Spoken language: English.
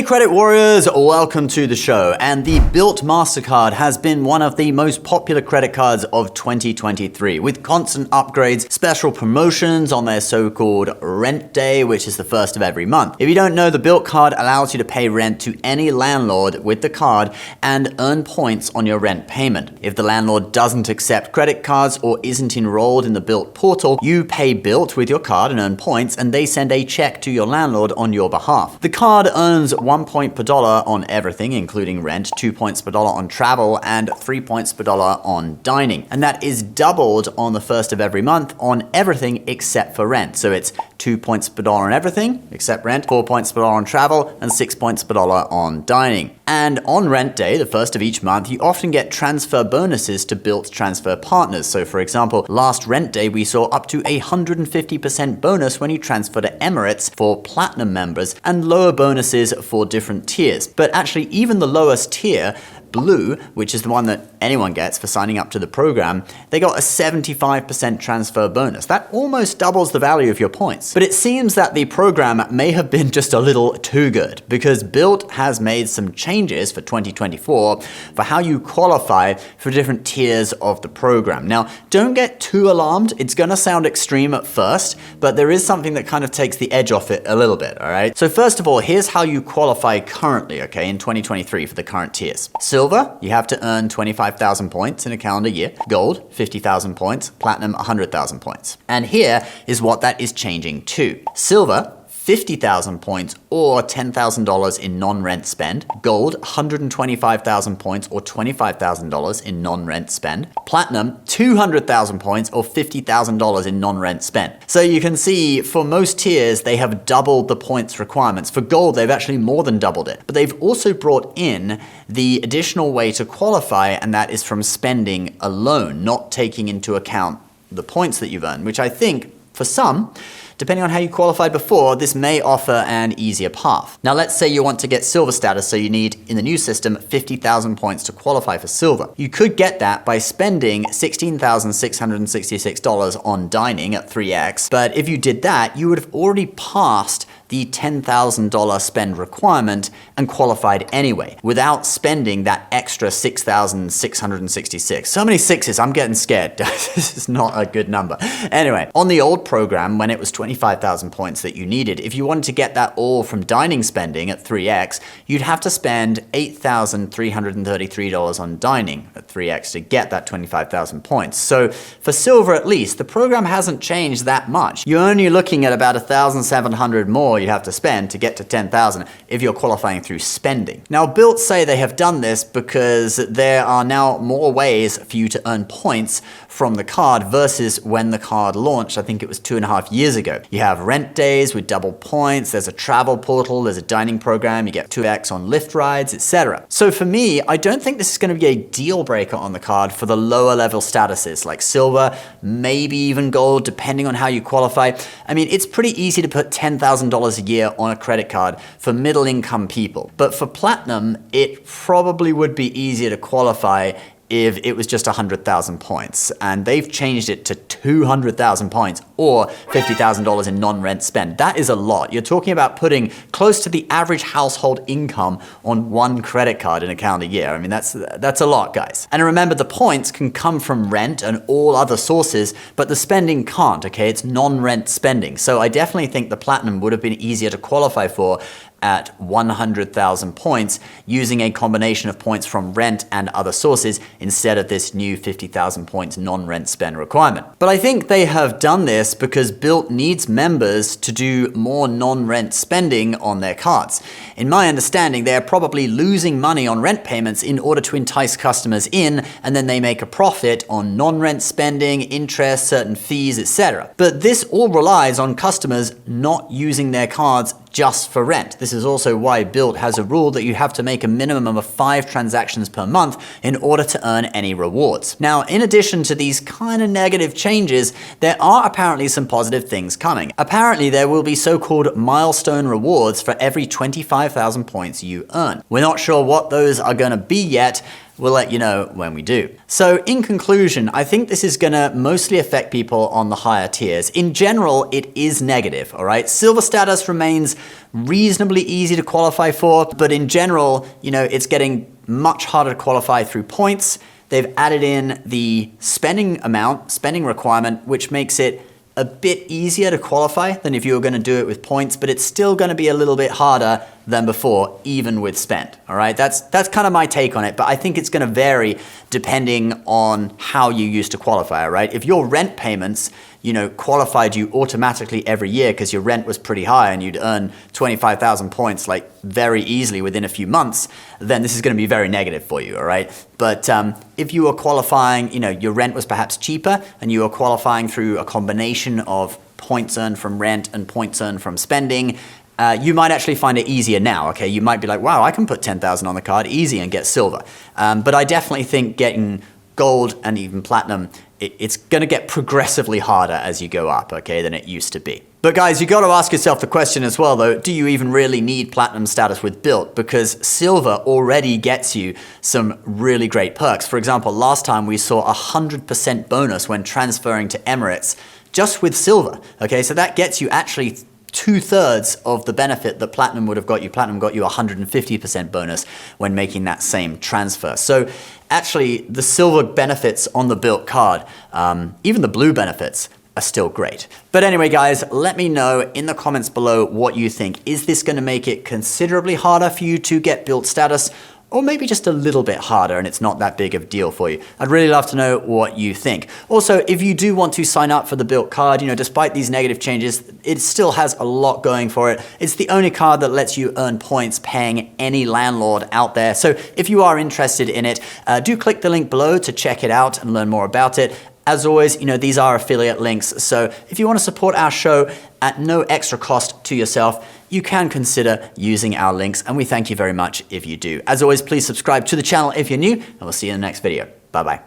Hey credit warriors, welcome to the show. And the Bilt MasterCard has been one of the most popular credit cards of 2023 with constant upgrades, special promotions on their so-called rent day, which is the first of every month. If you don't know, the Bilt card allows you to pay rent to any landlord with the card and earn points on your rent payment. If the landlord doesn't accept credit cards or isn't enrolled in the Bilt portal, you pay Bilt with your card and earn points, and they send a check to your landlord on your behalf. The card earns 1 point per dollar on everything, including rent, 2 points per dollar on travel, and 3 points per dollar on dining. And that is doubled on the first of every month on everything except for rent. So it's 2 points per dollar on everything except rent, 4 points per dollar on travel, and 6 points per dollar on dining. And on rent day, the first of each month, you often get transfer bonuses to Bilt transfer partners. So for example, last rent day, we saw up to 150% bonus when you transfer to Emirates for Platinum members and lower bonuses for different tiers. But actually, even the lowest tier, Blue, which is the one that anyone gets for signing up to the program, they got a 75% transfer bonus. That almost doubles the value of your points. But it seems that the program may have been just a little too good, because Bilt has made some changes for 2024 for how you qualify for different tiers of the program. Now, don't get too alarmed. It's gonna sound extreme at first, but there is something that kind of takes the edge off it a little bit, all right? So first of all, here's how you qualify currently, okay, in 2023 for the current tiers. Silver, you have to earn 25,000 points in a calendar year. Gold, 50,000 points. Platinum, 100,000 points. And here is what that is changing to. Silver, 50,000 points or $10,000 in non-rent spend. Gold, 125,000 points or $25,000 in non-rent spend. Platinum, 200,000 points or $50,000 in non-rent spend. So you can see for most tiers, they have doubled the points requirements. For gold, they've actually more than doubled it. But they've also brought in the additional way to qualify, and that is from spending alone, not taking into account the points that you've earned, which I think for some, depending on how you qualified before, this may offer an easier path. Now let's say you want to get silver status, so you need, in the new system, 50,000 points to qualify for silver. You could get that by spending $16,666 on dining at 3x, but if you did that, you would have already passed the $10,000 spend requirement and qualified anyway, without spending that extra $6,666. So many sixes, I'm getting scared. This is not a good number. Anyway, on the old program, when it was 25,000 points that you needed, if you wanted to get that all from dining spending at 3x, you'd have to spend $8,333 on dining at 3x to get that 25,000 points. So for silver at least, the program hasn't changed that much. You're only looking at about 1,700 more you'd have to spend to get to 10,000 if you're qualifying through spending. Now, Bilt say they have done this because there are now more ways for you to earn points from the card versus when the card launched. I think it was 2.5 years ago. You have rent days with double points, there's a travel portal, there's a dining program, you get 2x on Lyft rides, etc. So for me, I don't think this is going to be a deal breaker on the card for the lower level statuses like silver, maybe even gold, depending on how you qualify. I mean, it's pretty easy to put $10,000 a year on a credit card for middle income people. But for platinum, it probably would be easier to qualify if it was just 100,000 points. And they've changed it to 200,000 points or $50,000 in non-rent spend. That is a lot. You're talking about putting close to the average household income on one credit card in a calendar year. I mean, that's a lot, guys. And remember, the points can come from rent and all other sources, but the spending can't, okay? It's non-rent spending. So I definitely think the platinum would have been easier to qualify for at 100,000 points using a combination of points from rent and other sources instead of this new 50,000 points non-rent spend requirement. But I think they have done this because Bilt needs members to do more non-rent spending on their cards. In my understanding, they're probably losing money on rent payments in order to entice customers in, and then they make a profit on non-rent spending, interest, certain fees, etc. But this all relies on customers not using their cards just for rent. This is also why Bilt has a rule that you have to make a minimum of 5 transactions per month in order to earn any rewards. Now, in addition to these kind of negative changes, there are apparently some positive things coming. Apparently, there will be so-called milestone rewards for every 25,000 points you earn. We're not sure what those are going to be yet. we'll let you know when we do. So in conclusion, I think this is gonna mostly affect people on the higher tiers. In general, it is negative, all right? Silver status remains reasonably easy to qualify for, but in general, it's getting much harder to qualify through points. They've added in the spending requirement, which makes it a bit easier to qualify than if you were going to do it with points, but it's still going to be a little bit harder than before, even with spend. All right, that's kind of my take on it, but I think it's going to vary depending on how you used to qualify. All right, if your rent payments, qualified you automatically every year because your rent was pretty high and you'd earn 25,000 points like very easily within a few months, then this is going to be very negative for you, all right? But if you were qualifying, your rent was perhaps cheaper and you were qualifying through a combination of points earned from rent and points earned from spending, you might actually find it easier now, okay? You might be like, wow, I can put 10,000 on the card easy and get silver. But I definitely think getting gold and even platinum, it's gonna get progressively harder as you go up, okay, than it used to be. But guys, you gotta ask yourself the question as well though, do you even really need platinum status with Bilt? Because silver already gets you some really great perks. For example, last time we saw 100% bonus when transferring to Emirates just with silver, okay? So that gets you actually 2/3 of the benefit that platinum would have got you. Platinum got you 150% bonus when making that same transfer. So actually the silver benefits on the Bilt card, even the blue benefits, are still great. But anyway guys, let me know in the comments below what you think. Is this going to make it considerably harder for you to get Bilt status? Or maybe just a little bit harder and it's not that big of a deal for you. I'd really love to know what you think. Also, if you do want to sign up for the Bilt card, despite these negative changes, it still has a lot going for it. It's the only card that lets you earn points paying any landlord out there. So if you are interested in it, do click the link below to check it out and learn more about it. As always, these are affiliate links. So if you want to support our show at no extra cost to yourself, you can consider using our links, and we thank you very much if you do. As always, please subscribe to the channel if you're new, and we'll see you in the next video. Bye-bye.